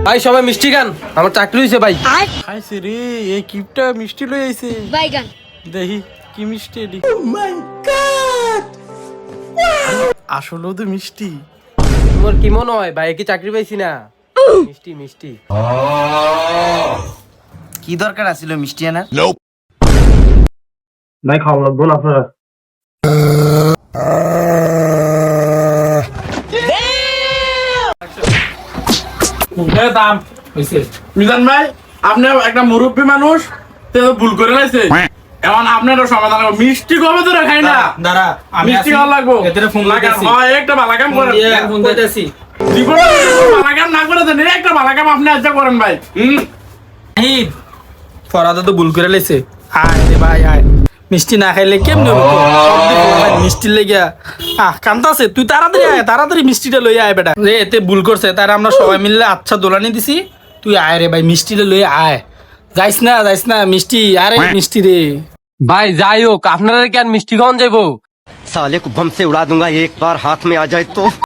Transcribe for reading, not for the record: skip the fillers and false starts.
ভাই সবাই মিষ্টি গান, আমার চাকরি হয়েছে ভাই। খাইছে রে এই কিপটা মিষ্টি লই আইছে বাইগান দেখি কি মিষ্টি এডি আসলেও তো মিষ্টি তোমার কি মনে হয় ভাই কি চাকরি পাইছি না? মিষ্টি মিষ্টি। কি দরকার আছিল মিষ্টি আনার? ভাই খাওয়া লাগবো না আপনারা। দাম হইছে মিজান ভাই, আপনি একটা মুরব্বী মানুষ তো ভুল করে লাইছে। এখন আপনারও সমাধান হবে। মিষ্টি কবে ধরে খাই না, দাঁড়া আমি মিষ্টি খাওয়া লাগবো। এদের ফোন লাগান, লাগাছি হয় একটা ভালো কাম করেন। ফোন দিতেছি জীবনে যদি ভালো কাম না করে দেন, একটা ভালো কাম আপনি আজ করেন ভাই। আহিব ফরাদা তো ভুল করে লাইছে। আয় রে ভাই আয়, মিষ্টি না খাইলে কেমনে হবো? মিষ্টি লেগিয়া কান্তাছে, তুই তাড়াতাড়ি আয়, তাড়াতাড়ি মিষ্টিটা লই আয় বেটা। রে এতে ভুল করছে, তার আমরা সবাই মিলে আচ্ছা দোলানি দিছি। তুই আয় রে ভাই, মিষ্টিটা লই আয়। যাইস না মিষ্টি, আরে মিষ্টি রে। ভাই যাই হোক, আপনারা কেন মিষ্টি খাওয়ান যাইবো? साले को बम से उड़ा दूंगा एक बार हाथ में आ जाए तो।